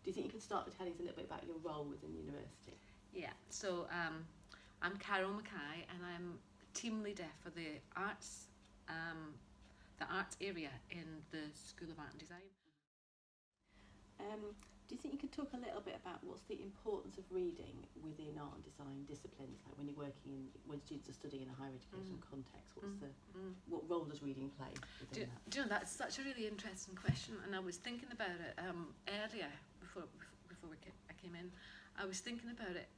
you think you could start to tell us a little bit about your role within the university? Yeah, so I'm Carol McKay, and I'm team leader for the arts area in the School of Art and Design. Do you think you could talk a little bit about what's the importance of reading within art and design disciplines, like when you're working when students are studying in a higher education context? What role does reading play within that? Do you know, that's such a really interesting question, and I was thinking about it earlier before I came in. I was thinking about it,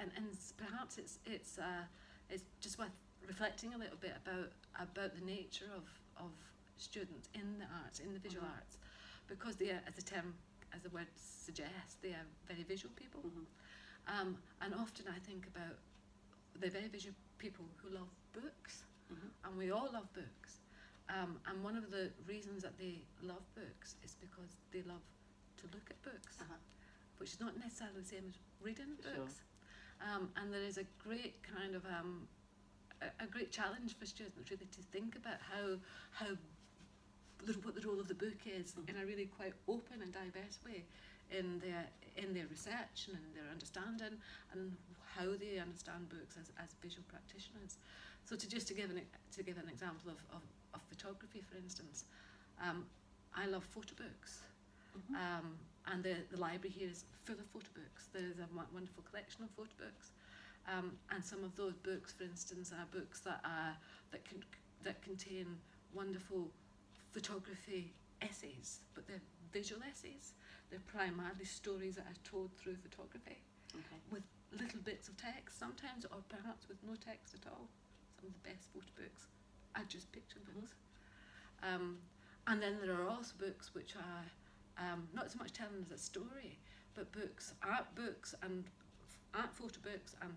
and perhaps it's just worth reflecting a little bit about the nature of students in the arts, in the visual arts, because they are, as the word suggests, they are very visual people. And often I think about the very visual people who love books, and we all love books. And one of the reasons that they love books is because they love to look at books, which is not necessarily the same as reading books. And there is a great kind of a great challenge for students really to think about what the role of the book is in a really quite open and diverse way in their research and in their understanding, and how they understand books as visual practitioners. So to give an example of photography, for instance, I love photo books, and the library here is full of photo books. There's a wonderful collection of photo books, and some of those books, for instance, are books that contain wonderful photography essays, but they're visual essays. They're primarily stories that are told through photography, with little bits of text sometimes, or perhaps with no text at all. Some of the best photo books are just picture books. And then there are also books which are not so much telling us a story, but art books and art photo books and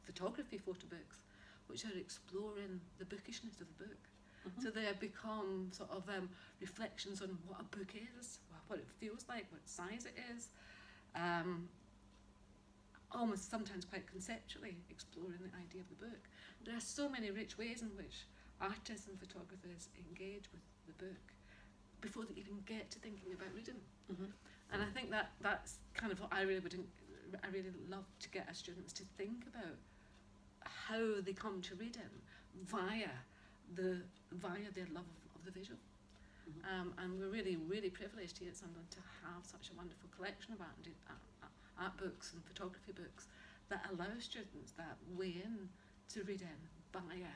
photography photo books, which are exploring the bookishness of the book. So they have become sort of reflections on what a book is, what it feels like, what size it is, almost sometimes quite conceptually exploring the idea of the book. There are so many rich ways in which artists and photographers engage with the book before they even get to thinking about reading. And I think that's kind of what I really love to get our students to think about, how they come to reading via their love of the visual. And we're really, really privileged here at Sunderland to have such a wonderful collection of art books and photography books that allow students that way in to reading via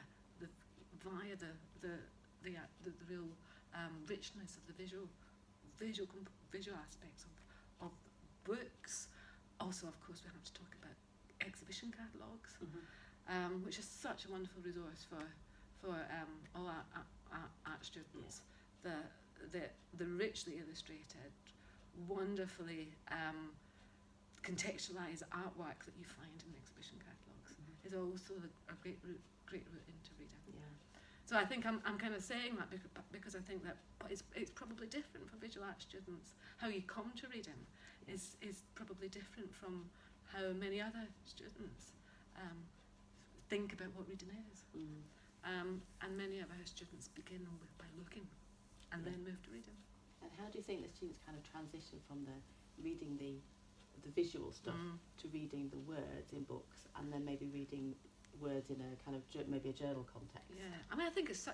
the real richness of the visual aspects of books. Also, of course, we have to talk about exhibition catalogues, which is such a wonderful resource for all our art students. The richly illustrated, wonderfully contextualised artwork that you find in exhibition catalogues is also a great route into reading. So I think I'm kind of saying that because I think that it's probably different for visual art students. How you come to reading is probably different from how many other students think about what reading is. And many of our students begin by looking and then move to reading. And how do you think the students kind of transition from reading the visual stuff to reading the words in books, and then maybe reading words in a kind of maybe a journal context? Yeah, I mean, I think it's a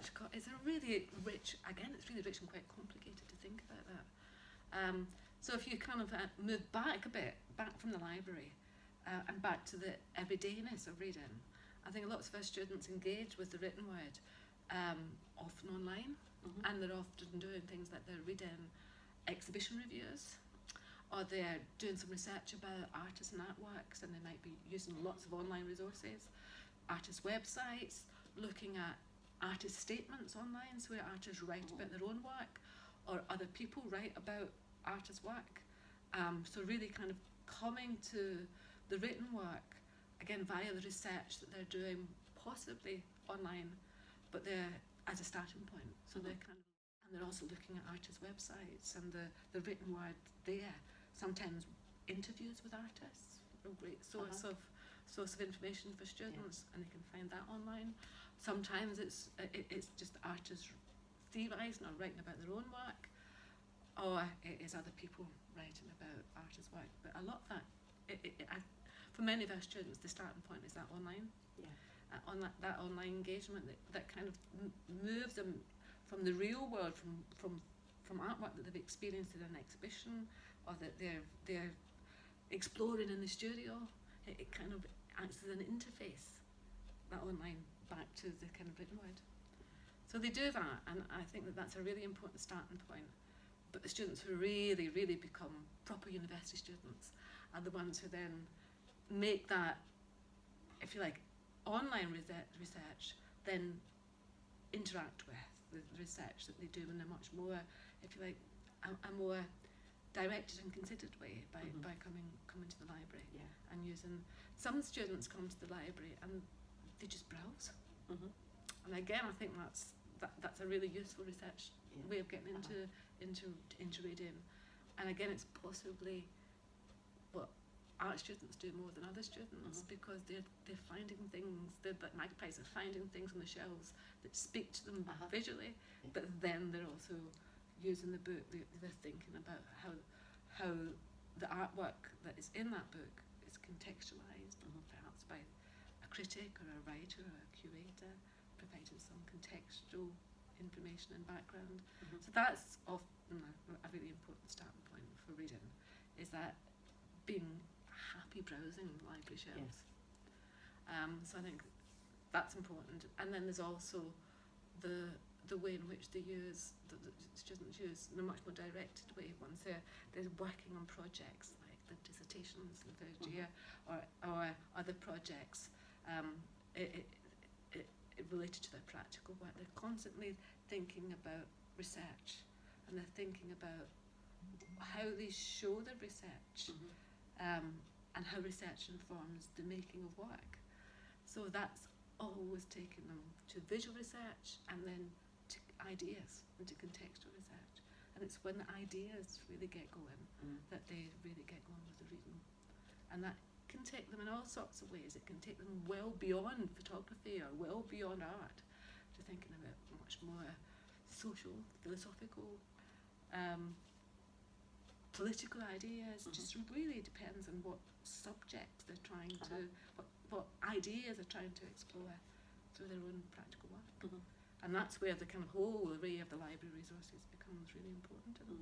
really rich, again, it's really rich and quite complicated to think about that. So if you kind of move back a bit, back from the library and back to the everydayness of reading, I think lots of our students engage with the written word often online, and they're often doing things like they're reading exhibition reviews, or they're doing some research about artists and artworks, and they might be using lots of online resources, artists' websites, looking at artist statements online, so where artists write about their own work, or other people write about artists' work. So really kind of coming to the written work, again via the research that they're doing, possibly online, but they're as a starting point. So they're kind of, and they're also looking at artists' websites and the written word there. Sometimes interviews with artists, a great source of information for students, and they can find that online. Sometimes it's just artists theorising or writing about their own work, or it is other people writing about artists' work. But a lot of that, for many of our students, the starting point is that online. On that online engagement that kind of moves them from the real world, from artwork that they've experienced in an exhibition or that they're exploring in the studio. It kind of acts as an interface, that online, back to the kind of written word. So they do that, and I think that that's a really important starting point. But the students who really, really become proper university students are the ones who then make that, if you like, online research, then interact with the research that they do in a much more, if you like, a more directed and considered way by coming to the library and using. Some students come to the library and they just browse, and again I think that's a really useful research way of getting into reading. And again, it's possibly what art students do more than other students, because they're finding things, they're like magpies, are finding things on the shelves that speak to them visually, but then they're also using the book, they're thinking about how the artwork that is in that book is contextualised, perhaps by a critic or a writer or a curator, providing some contextual information and background. So that's often a really important starting point for reading, is that being happy browsing library shelves. So I think that's important. And then there's also the way in which they use, the students use in a much more directed way once they're working on projects like the dissertations in the third year, or other projects related to their practical work. They're constantly thinking about research, and they're thinking about how they show their research, and how research informs the making of work. So that's always taking them to visual research and then to ideas and to contextual research. And it's when the ideas really get going that they really get going with the reading. And that can take them in all sorts of ways. It can take them well beyond photography or well beyond art to thinking about much more social, philosophical, political ideas. Just really depends on what subject they're trying to, what ideas they're trying to explore through their own practical work. And that's where the kind of whole array of the library resources becomes really important to them.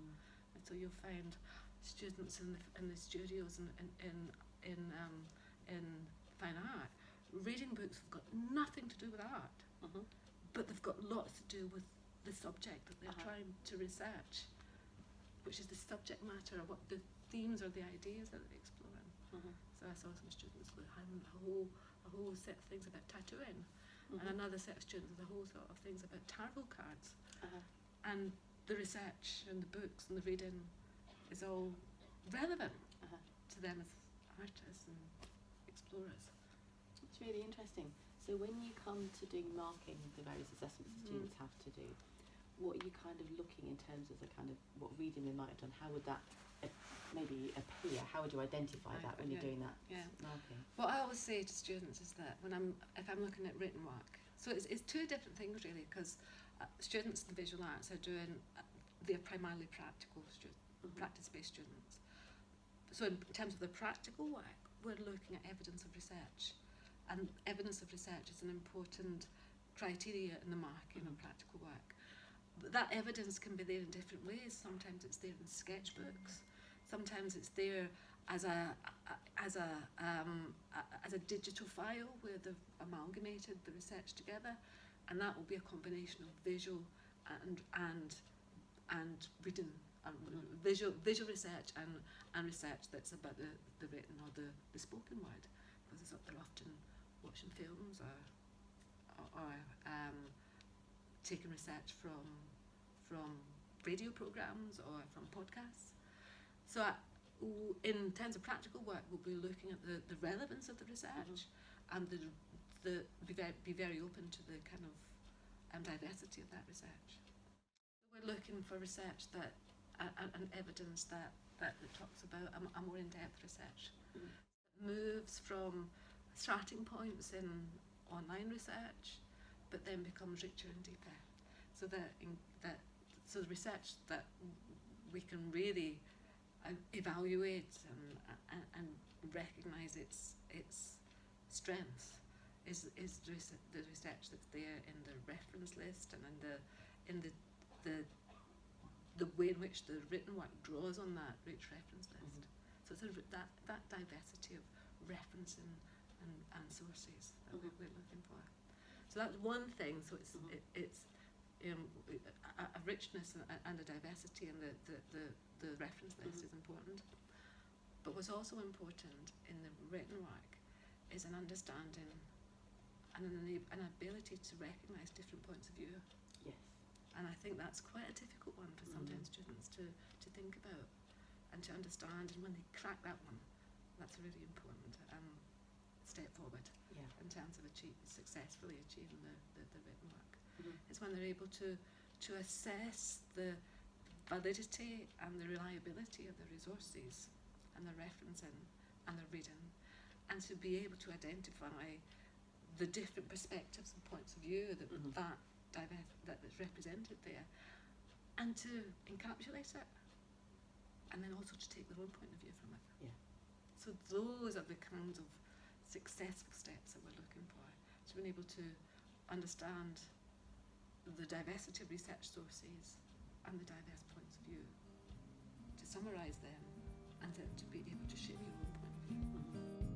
And so you'll find students in the studios in fine art reading books that have got nothing to do with art, but they've got lots to do with the subject that they're trying to research, which is the subject matter, or what the themes or the ideas that they're exploring. So I saw some students with having a whole set of things about tattooing, and another set of students with a whole sort of things about tarot cards. And the research and the books and the reading is all relevant to them as artists and explorers. It's really interesting. So when you come to do marking the various assessments the students have to do, what are you kind of looking in terms of the kind of what reading they might have done? How would that maybe appear? How would you identify that when you're doing that marking? What I always say to students is that if I'm looking at written work, so it's two different things really, because students in visual arts are doing, they're primarily practical students, practice-based students. So in terms of the practical work, we're looking at evidence of research, and evidence of research is an important criteria in the marking of practical work. But that evidence can be there in different ways. Sometimes it's there in sketchbooks. Sometimes it's there as a digital file where they've amalgamated the research together, and that will be a combination of visual and reading, visual research and research that's about the written or the spoken word, because they're often watching films or taking research from radio programs or from podcasts. So in terms of practical work, we'll be looking at the relevance of the research and be very open to the kind of diversity of that research. We're looking for research and evidence that talks about a more in-depth research. That moves from starting points in online research, but then becomes richer and deeper. So the research that we can really evaluate and recognise its strengths is the research that's there in the reference list and in the way in which the written work draws on that rich reference list. So it's that diversity of reference and sources that we're looking for. So that's one thing. So it's a richness and a diversity in the reference list is important. But what's also important in the written work is an understanding and an ability to recognise different points of view. Yes. And I think that's quite a difficult one for sometimes students to think about and to understand. And when they crack that one, that's a really important step forward in terms of successfully achieving the written work. It's when they're able to assess the validity and the reliability of the resources and the referencing and the reading, and to be able to identify the different perspectives and points of view that's represented there, and to encapsulate it, and then also to take their own point of view from it. Yeah. So those are the kinds of successful steps that we're looking for. So being able to understand the diversity of research sources and the diverse points of view, to summarise them, and then to be able to share your own point of view.